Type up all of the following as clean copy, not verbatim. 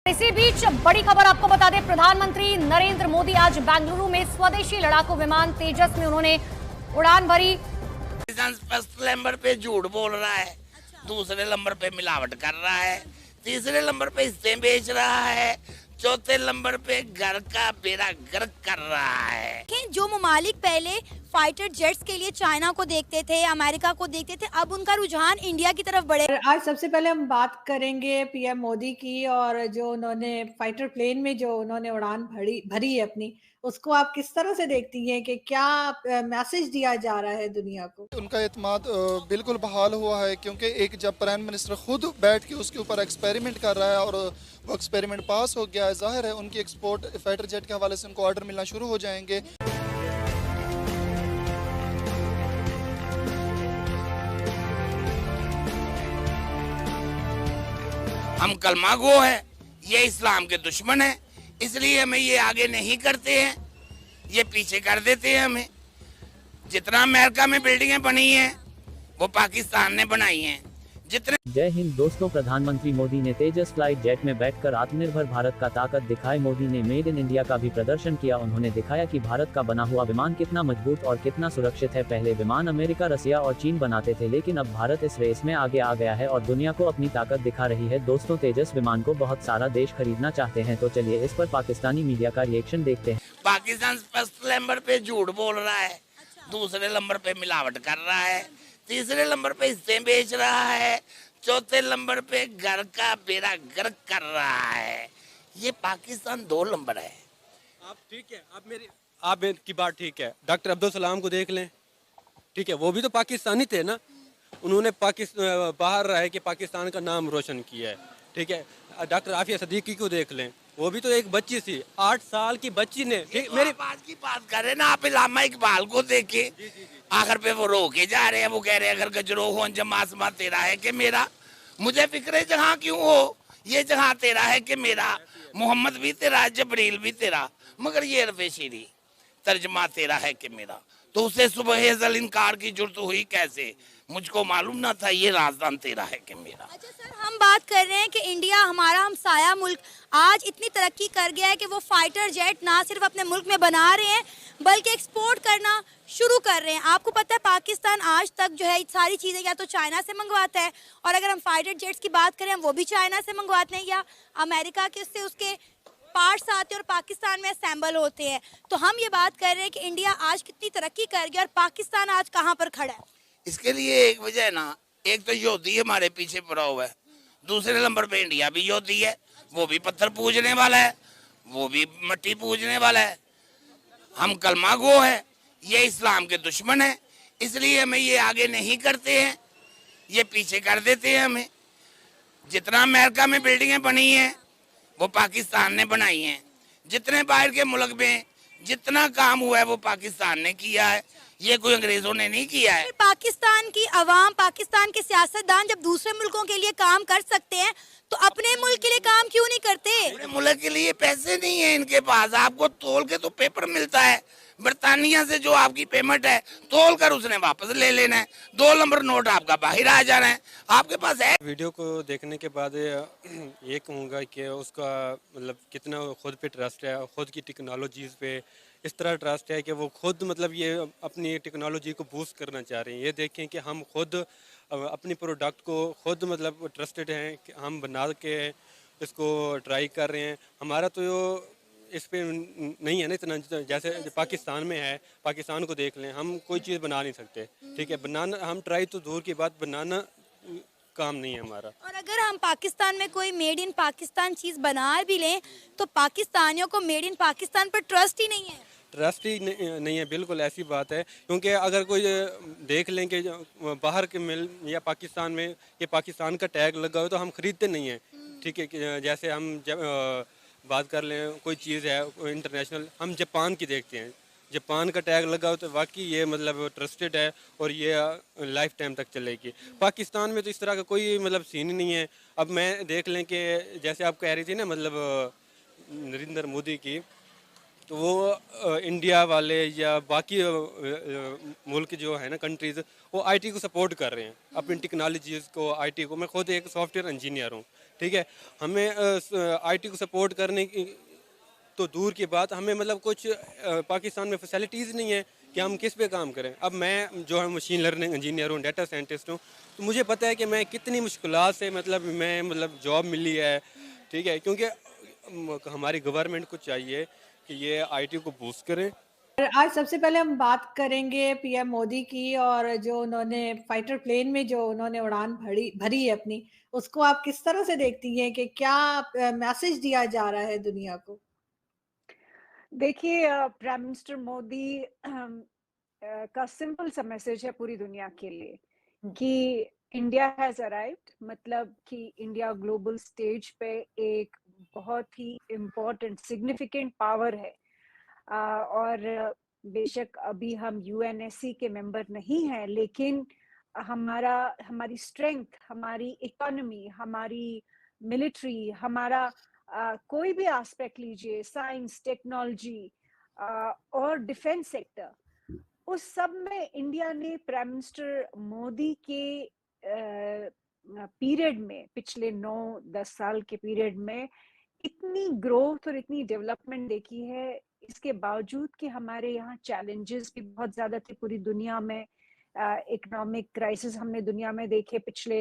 इसी बीच बड़ी खबर आपको बता दें, प्रधानमंत्री नरेंद्र मोदी आज बेंगलुरु में स्वदेशी लड़ाकू विमान तेजस में उन्होंने उड़ान भरी। फर्स्ट नंबर पे झूठ बोल रहा है, दूसरे नंबर पे मिलावट कर रहा है, तीसरे नंबर पे हिस्से बेच रहा है, चौथे नंबर पे घर का बेड़ा गर्क कर रहा है। जो ममालिक पहले फाइटर जेट्स के लिए चाइना को देखते थे, अमेरिका को देखते थे, अब उनका रुझान इंडिया की तरफ बढ़े। आज सबसे पहले हम बात करेंगे पीएम मोदी की, और जो उन्होंने फाइटर प्लेन में जो उन्होंने उड़ान भरी है अपनी, उसको आप किस तरह से देखती हैं कि क्या मैसेज दिया जा रहा है दुनिया को? उनका एतमाद बिल्कुल बहाल हुआ है, क्योंकि एक जब प्राइम मिनिस्टर खुद बैठ के उसके ऊपर एक्सपेरिमेंट कर रहा है और वो एक्सपेरिमेंट पास हो गया है, जाहिर है उनकी एक्सपोर्ट फाइटर जेट के हवाले से उनको ऑर्डर मिलना शुरू हो जाएंगे। हम कलमा गो है, ये इस्लाम के दुश्मन है, इसलिए हमें ये आगे नहीं करते हैं, ये पीछे कर देते हैं हमें। जितना अमेरिका में बिल्डिंगें बनी हैं वो पाकिस्तान ने बनाई हैं। जितने जय हिंद दोस्तों, प्रधानमंत्री मोदी ने तेजस फ्लाइट जेट में बैठकर आत्मनिर्भर भारत का ताकत दिखाई। मोदी ने मेड इन इंडिया का भी प्रदर्शन किया। उन्होंने दिखाया कि भारत का बना हुआ विमान कितना मजबूत और कितना सुरक्षित है। पहले विमान अमेरिका, रसिया और चीन बनाते थे, लेकिन अब भारत इस रेस में आगे आ गया है और दुनिया को अपनी ताकत दिखा रही है। दोस्तों, तेजस विमान को बहुत सारा देश खरीदना चाहते हैं, तो चलिए इस पर पाकिस्तानी मीडिया का रिएक्शन देखते हैं। पाकिस्तान फर्स्ट नंबर पे झूठ बोल रहा है, दूसरे नंबर पे मिलावट कर रहा है, तीसरे नंबर पे हिस्से बेच रहा है, चौथे नंबर पे घर का बेड़ा गर्क कर रहा है। ये पाकिस्तान 2 नंबर है। आप ठीक है, आप की बात ठीक है। डॉक्टर अब्दुल सलाम को देख लें, ठीक है, वो भी तो पाकिस्तानी थे ना। उन्होंने बाहर रह के पाकिस्तान का नाम रोशन किया है, ठीक है। डॉक्टर आफिया सदीकी को देख लें, वो भी तो एक बच्ची थी, 8 साल की बच्ची ने। मेरी बात की बात कर रहे ना आप, इलामा इकबाल को देखे, आखिर पे वो रो के जा रहे हैं। वो कह रहे हैं अगर गजरो हो अंजम आसमां तेरा है कि मेरा, मुझे फिक्र जहां क्यों हो, ये जहां तेरा है कि मेरा, मोहम्मद भी तेरा, जबरील भी तेरा, मगर ये रफ़े शीरी तर्जमा तेरा है कि मेरा। तो उसे सुबह अज़ल इनकार की जुर्त हुई कैसे, मुझको मालूम ना था ये राजदान तेरा है कि मेरा। अच्छा सर, हम बात कर रहे हैं कि इंडिया हमारा हमसाया मुल्क आज इतनी तरक्की कर गया है कि वो फाइटर जेट ना सिर्फ अपने मुल्क में बना रहे हैं बल्कि एक्सपोर्ट करना शुरू कर रहे हैं। आपको पता है पाकिस्तान आज तक जो है सारी चीज़ें या तो चाइना से मंगवाता है, और अगर हम फाइटर जेट्स की बात करें वो भी चाइना से मंगवाते हैं, या अमेरिका के से उसके पार्ट्स आते हैं और पाकिस्तान में असेंबल होते हैं। तो हम ये बात कर रहे हैं कि इंडिया आज कितनी तरक्की कर गया और पाकिस्तान आज कहाँ पर खड़ा है। इसके लिए एक वजह है ना, एक तो योधी हमारे पीछे पड़ा हुआ है, दूसरे नंबर पे इंडिया भी योधी है, वो भी पत्थर पूजने वाला है, वो भी मट्टी पूजने वाला है। हम कलमा गो है, ये इस्लाम के दुश्मन है, इसलिए हमें ये आगे नहीं करते हैं, ये पीछे कर देते हैं हमें। जितना अमेरिका में बिल्डिंगें बनी हैं वो पाकिस्तान ने बनाई हैं, जितने बाहर के मुल्क में जितना काम हुआ है वो पाकिस्तान ने किया है, ये कोई अंग्रेजों ने नहीं किया है। पाकिस्तान की अवाम, पाकिस्तान के सियासतदान जब दूसरे मुल्कों के लिए काम कर सकते हैं तो अपने मुल्क के लिए काम क्यों नहीं करते? अपने मुल्क के लिए पैसे नहीं है इनके पास। आपको तोल के तो पेपर मिलता है, बरतानिया से जो आपकी पेमेंट है तोल कर उसने वापस ले लेना है, 2 नंबर नोट आपका बाहर आ जाना है, आपके पास है। वीडियो को देखने के बाद ये कहूँगा कि उसका मतलब कितना खुद पे ट्रस्ट है, खुद की टेक्नोलॉजीज़ पे इस तरह ट्रस्ट है कि वो खुद मतलब ये अपनी टेक्नोलॉजी को बूस्ट करना चाह रहे हैं। ये देखें कि हम खुद अपनी प्रोडक्ट को खुद मतलब ट्रस्टेड हैं कि हम बना के इसको ट्राई कर रहे हैं। हमारा तो इस पे नहीं है ना इतना, जैसे पाकिस्तान में है। पाकिस्तान को देख लें, हम कोई चीज़ बना नहीं सकते, ठीक है। बनाना हम ट्राई तो दूर की बात, बनाना काम नहीं है हमारा। और अगर हम पाकिस्तान में कोई मेड इन पाकिस्तान चीज़ बना भी लें तो पाकिस्तानियों को मेड इन पाकिस्तान पर ट्रस्ट ही नहीं है। ट्रस्ट ही नहीं है, बिल्कुल ऐसी बात है। क्योंकि अगर कोई देख लें कि बाहर के मिल या पाकिस्तान में ये पाकिस्तान का टैग लगा हो तो हम ख़रीदते नहीं हैं, ठीक है। जैसे हम जब बात कर लें कोई चीज़ है इंटरनेशनल, हम जापान की देखते हैं, जापान का टैग लगा हो तो वाकई ये मतलब ट्रस्टेड है और ये लाइफ टाइम तक चलेगी। पाकिस्तान में तो इस तरह का कोई मतलब सीन ही नहीं है। अब मैं देख लें कि जैसे आप कह रही थी ना मतलब नरेंद्र मोदी की, तो वो इंडिया वाले या बाकी मुल्क जो है ना कंट्रीज़, वो आईटी को सपोर्ट कर रहे हैं, अपनी टेक्नोलॉजीज़ को, आईटी को। मैं खुद एक सॉफ्टवेयर इंजीनियर हूँ, ठीक है। हमें आईटी को सपोर्ट करने की तो दूर की बात, हमें मतलब कुछ पाकिस्तान में फैसिलिटीज़ नहीं है कि हम किस पे काम करें। अब मैं जो है मशीन लर्निंग इंजीनियर हूँ, डाटा साइंटिस्ट हूँ, तो मुझे पता है कि मैं कितनी मुश्किलात से मतलब जॉब मिली है, ठीक है, क्योंकि हमारी गवर्नमेंट को चाहिए कि ये आईटी को बूस्ट करें। आज सबसे पहले हम बात करेंगे पीएम मोदी की और जो उन्होंने फाइटर प्लेन में जो उन्होंने उड़ान भरी भरी है अपनी, उसको आप किस तरह से देखती हैं कि क्या मैसेज दिया जा रहा है दुनिया को? देखिए प्राइम मिनिस्टर मोदी का सिंपल सा मैसेज है पूरी दुनिया के लिए कि इंडिया हैज अराइव्ड, मतलब कि इंडिया ग्लोबल स्टेज पे एक बहुत ही इम्पोर्टेंट सिग्निफिकेंट पावर है। और बेशक अभी हम यूएनएससी के मेंबर नहीं हैं, लेकिन हमारी स्ट्रेंथ, हमारी इकोनॉमी, हमारी मिलिट्री, हमारा कोई भी एस्पेक्ट लीजिए, साइंस, टेक्नोलॉजी और डिफेंस सेक्टर, उस सब में इंडिया ने प्राइम मिनिस्टर मोदी के पीरियड में, पिछले 9-10 साल के पीरियड में इतनी ग्रोथ और इतनी डेवलपमेंट देखी है। इसके बावजूद कि हमारे यहाँ चैलेंजेस भी बहुत ज्यादा थे पूरी दुनिया में, इकोनॉमिक क्राइसिस हमने दुनिया में देखे पिछले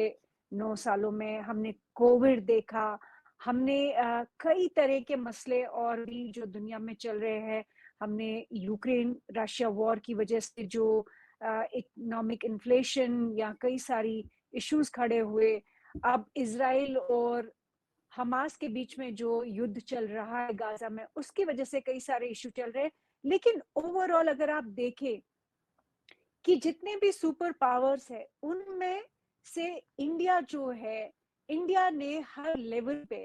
9 सालों में, हमने कोविड देखा, हमने कई तरह के मसले और भी जो दुनिया में चल रहे हैं, हमने यूक्रेन रशिया वॉर की वजह से जो इकोनॉमिक इन्फ्लेशन या कई सारी इश्यूज खड़े हुए, अब इजराइल और हमास के बीच में जो युद्ध चल रहा है गाजा में, उसकी वजह से कई सारे इश्यू चल रहे हैं। लेकिन ओवरऑल अगर आप देखें कि जितने भी सुपर पावर्स है उनमें से इंडिया जो है, इंडिया ने हर लेवल पे,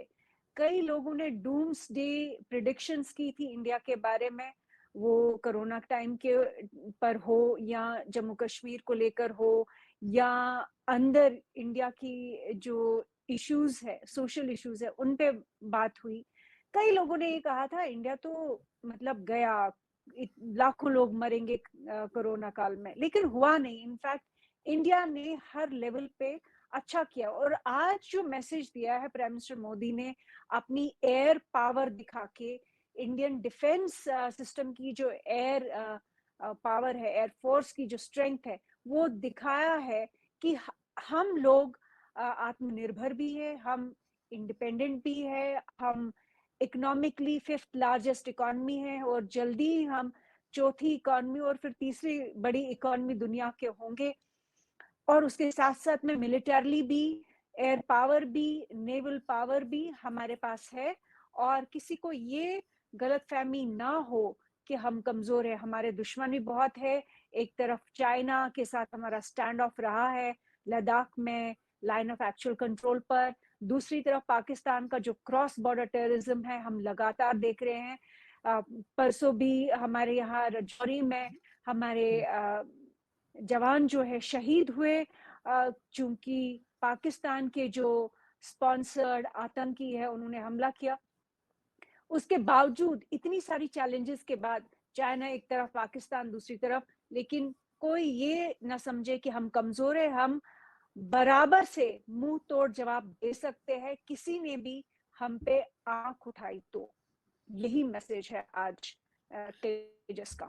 कई लोगों ने डूम्स डे प्रिडिक्शंस की थी इंडिया के बारे में, वो कोरोना टाइम के पर हो या जम्मू कश्मीर को लेकर हो या अंदर इंडिया की जो इश्यूज है, सोशल इश्यूज है, उन पे बात हुई। कई लोगों ने ये कहा था इंडिया तो मतलब गया, लाखों लोग मरेंगे कोरोना काल में, लेकिन हुआ नहीं। इनफैक्ट इंडिया ने हर लेवल पे अच्छा किया। और आज जो मैसेज दिया है प्राइम मिनिस्टर मोदी ने, अपनी एयर पावर दिखा के, इंडियन डिफेंस सिस्टम की जो एयर पावर है, एयर फोर्स की जो स्ट्रेंथ है, वो दिखाया है कि हम लोग आत्मनिर्भर भी है, हम इंडिपेंडेंट भी है, हम इकोनॉमिकली 5th लार्जेस्ट इकोनॉमी है और जल्दी ही हम 4थी इकोनॉमी और फिर तीसरी बड़ी इकोनॉमी दुनिया के होंगे। और उसके साथ साथ में मिलिटरली भी, एयर पावर भी, नेवल पावर भी हमारे पास है। और किसी को ये गलतफहमी ना हो कि हम कमजोर है, हमारे दुश्मन भी बहुत है। एक तरफ चाइना के साथ हमारा स्टैंड ऑफ रहा है लद्दाख में, लाइन ऑफ एक्चुअल कंट्रोल पर, दूसरी तरफ पाकिस्तान का जो क्रॉस बॉर्डर टेररिज्म है हम लगातार देख रहे हैं। परसों भी हमारे यहाँ राजौरी में हमारे जवान जो है शहीद हुए, चूंकि पाकिस्तान के जो स्पॉन्सर्ड आतंकी है उन्होंने हमला किया। उसके बावजूद इतनी सारी चैलेंजेस के बाद, चाइना एक तरफ, पाकिस्तान दूसरी तरफ, लेकिन कोई ये ना समझे कि हम कमजोर है, हम बराबर से मुंह तोड़ जवाब दे सकते हैं किसी ने भी हम पे आंख उठाई तो। यही मैसेज है आज तेजस का।